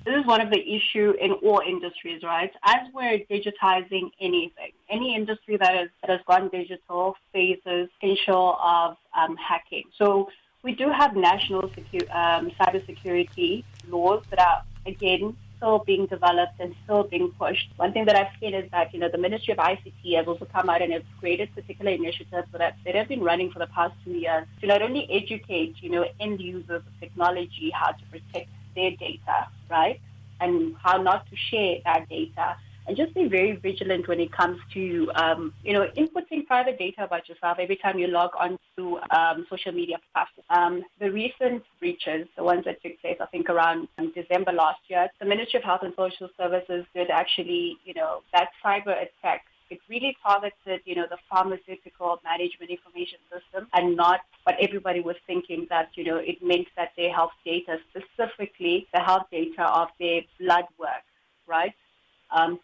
this is one of the issue in all industries, right? As we're digitizing anything, any industry that has gone digital faces potential of hacking. So we do have national cybersecurity laws that are, again, still being developed and still being pushed. One thing that I've seen is that, the Ministry of ICT has also come out and has created particular initiatives that have been running for the past 2 years to not only educate, end users of technology how to protect their data, right? And how not to share that data. And just be very vigilant when it comes to, inputting private data about yourself every time you log on to social media platforms. The recent breaches, the ones that took place, I think, around December last year, the Ministry of Health and Social Services did actually, that cyber attack. It really targeted, the pharmaceutical management information system and not what everybody was thinking that, it meant that their health data, specifically the health data of their blood work, right?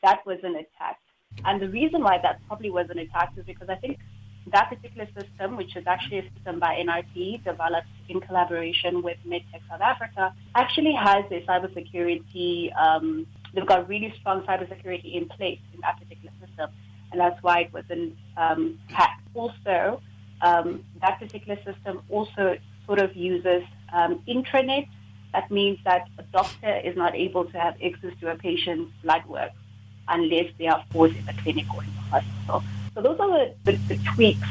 That was an attack. And the reason why that probably was an attack is because I think that particular system, which is actually a system by NRP, developed in collaboration with MedTech South Africa, actually has a cybersecurity, they've got really strong cybersecurity in place in that particular system. And that's why it wasn't hacked. Also, that particular system also sort of uses intranet. That means that a doctor is not able to have access to a patient's blood work unless they are, of course, in the clinic or in the hospital. So those are the tweaks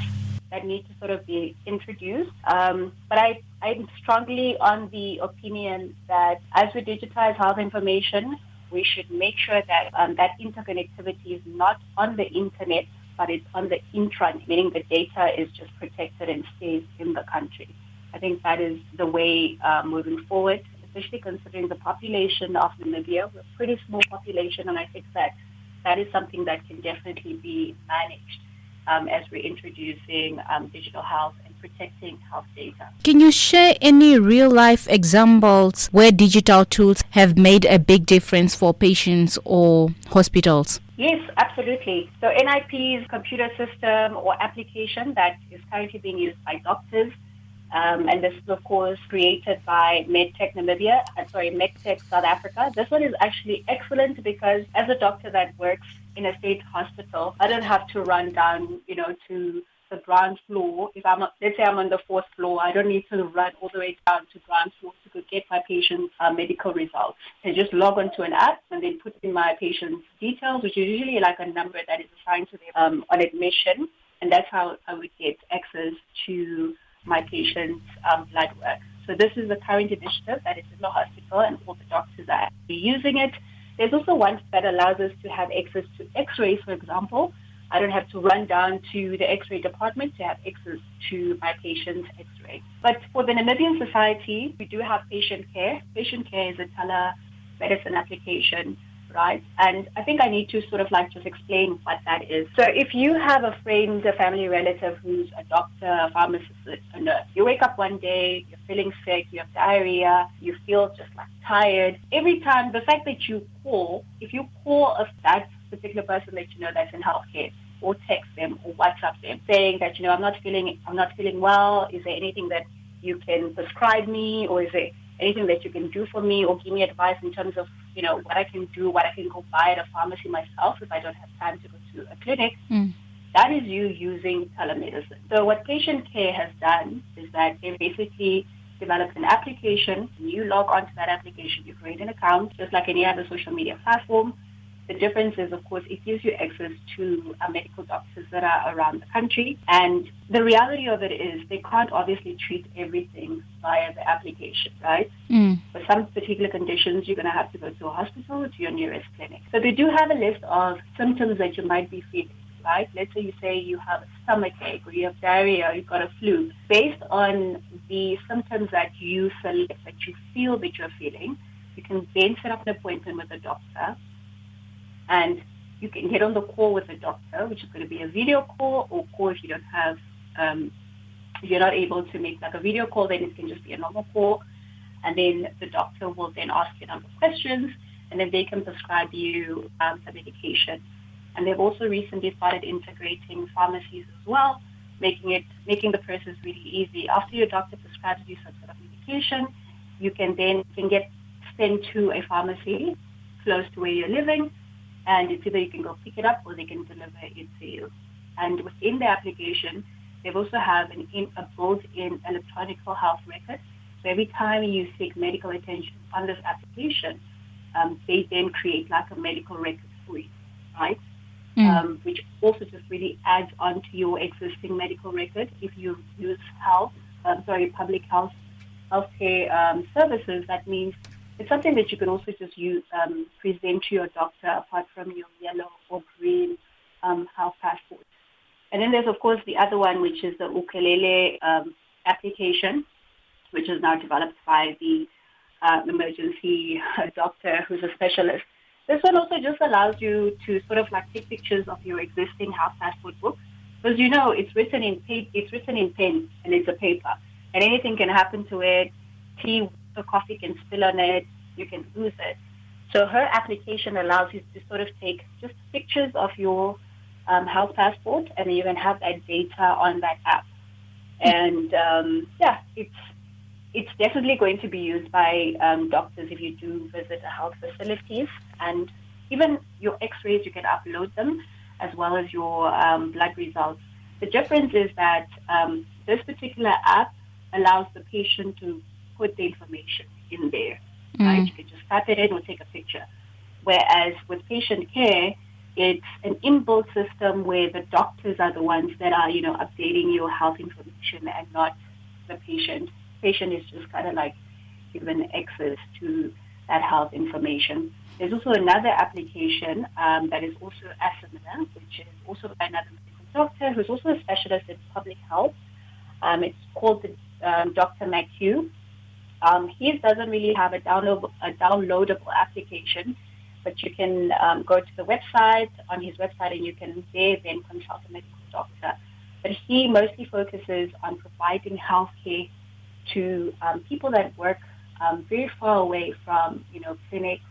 that need to sort of be introduced. But I'm strongly on the opinion that as we digitize health information, we should make sure that that interconnectivity is not on the internet, but it's on the intranet, meaning the data is just protected and stays in the country. I think that is the way moving forward, especially considering the population of Namibia. We're a pretty small population, and I think that is something that can definitely be managed as we're introducing digital health and protecting health data. Can you share any real-life examples where digital tools have made a big difference for patients or hospitals? Yes, absolutely. So NIP's computer system or application that is currently being used by doctors, and this is, of course, created by MedTech South Africa. This one is actually excellent because as a doctor that works in a state hospital, I don't have to run down, to the ground floor. Let's say I'm on the 4th floor, I don't need to run all the way down to ground floor to go get my patient's medical results. I just log onto an app and then put in my patient's details, which is usually like a number that is assigned to them on admission. And that's how I would get access to my patient's blood work. So this is the current initiative that is in the hospital and all the doctors are actually using it. There's also one that allows us to have access to x-rays, for example. I don't have to run down to the x-ray department to have access to my patient's x-ray. But for the Namibian society, we do have patient care. Patient care is a telemedicine application, right? And I think I need to sort of just explain what that is. So if you have a friend, a family relative who's a doctor, a pharmacist, a nurse, you wake up one day, you're feeling sick, you have diarrhea, you feel just tired. Every time, the fact that you call, if you call that particular person that you know that's in healthcare, or text them or WhatsApp them saying that, I'm not feeling well, is there anything that you can prescribe me, or is there anything that you can do for me, or give me advice in terms of, what I can do, what I can go buy at a pharmacy myself if I don't have time to go to a clinic. That is you using telemedicine. So what patient care has done is that they basically developed an application. You log onto that application, you create an account, just like any other social media platform. The difference is, of course, it gives you access to medical doctors that are around the country. And the reality of it is they can't obviously treat everything via the application, right? For some particular conditions, you're going to have to go to a hospital or to your nearest clinic. So they do have a list of symptoms that you might be feeling, right? Let's say you have a stomachache or you have diarrhea or you've got a flu. Based on the symptoms that you select, that you feel that you're feeling, you can then set up an appointment with a doctor. And you can get on the call with the doctor, which is going to be a video call, or call if you don't have, if you're not able to make a video call, then it can just be a normal call. And then the doctor will then ask you a number of questions, and then they can prescribe you the medication. And they've also recently started integrating pharmacies as well, making the process really easy. After your doctor prescribes you some sort of medication, you can get sent to a pharmacy close to where you're living, and it's either you can go pick it up or they can deliver it to you. And within the application, they also have a built-in electronic health record. So every time you seek medical attention on this application, they then create like a medical record for you, right? Which also just really adds on to your existing medical record. If you use public healthcare services, that means it's something that you can also just use, present to your doctor apart from your yellow or green health passport. And then there's, of course, the other one, which is the Ukulele application, which is now developed by the emergency doctor who's a specialist. This one also just allows you to sort of like take pictures of your existing health passport book, because it's written in pen and it's a paper, and anything can happen to it. Tea or coffee can spill on it. You can lose it. So her application allows you to sort of take just pictures of your health passport, and then you can have that data on that app. And it's definitely going to be used by doctors if you do visit health facilities. And even your x-rays, you can upload them, as well as your blood results. The difference is that this particular app allows the patient to put the information in there. Right? You can just type it in or take a picture. Whereas with patient care, it's an inbuilt system where the doctors are the ones that are, updating your health information and not the patient. Patient is just kind of like given access to that health information. There's also another application that is also similar, which is also by another medical doctor who's also a specialist in public health. It's called the Dr. McHugh. His doesn't really have a downloadable application, but you can go to the website, on his website, and you can there then consult a medical doctor. But he mostly focuses on providing healthcare to people that work very far away from, clinics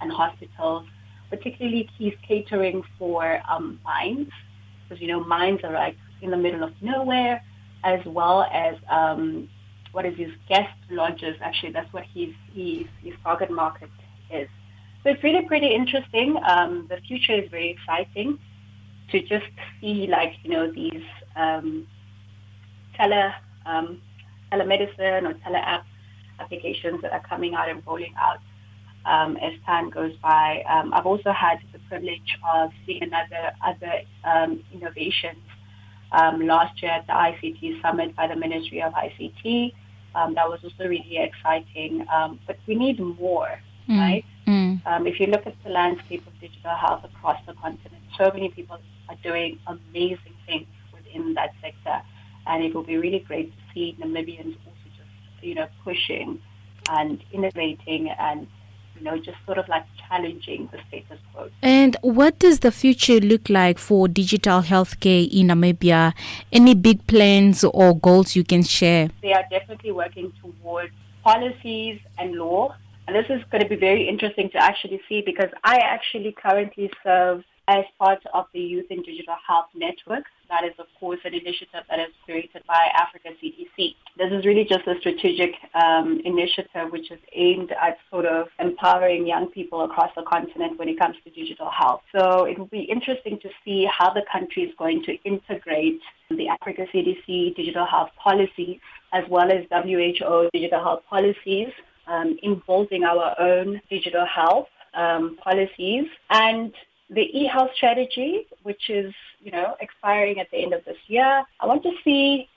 and hospitals. Particularly, he's catering for mines, because, mines are like in the middle of nowhere, as well as guest lodges. Actually, that's what his target market is. So it's really pretty interesting. The future is very exciting to just see, these telemedicine or tele-app applications that are coming out and rolling out as time goes by. I've also had the privilege of seeing other innovations last year at the ICT Summit by the Ministry of ICT. That was also really exciting. But we need more, right? If you look at the landscape of digital health across the continent, so many people are doing amazing things within that sector. And it will be really great to see Namibians also just, pushing and innovating and, just sort of like challenging the status quo. And what does the future look like for digital healthcare in Namibia? Any big plans or goals you can share? They are definitely working towards policies and law. And this is going to be very interesting to actually see, because I actually currently serve as part of the Youth in Digital Health Network. That is, of course, an initiative that is created by Africa CDC. This is really just a strategic initiative which is aimed at sort of empowering young people across the continent when it comes to digital health. So it will be interesting to see how the country is going to integrate the Africa CDC digital health policies as well as WHO digital health policies in building our own digital health policies. And the e-health strategy, which is, expiring at the end of this year. I want to see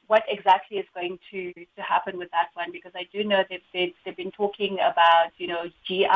what exactly is going to happen with that one, because I do know that they've been talking about, GIS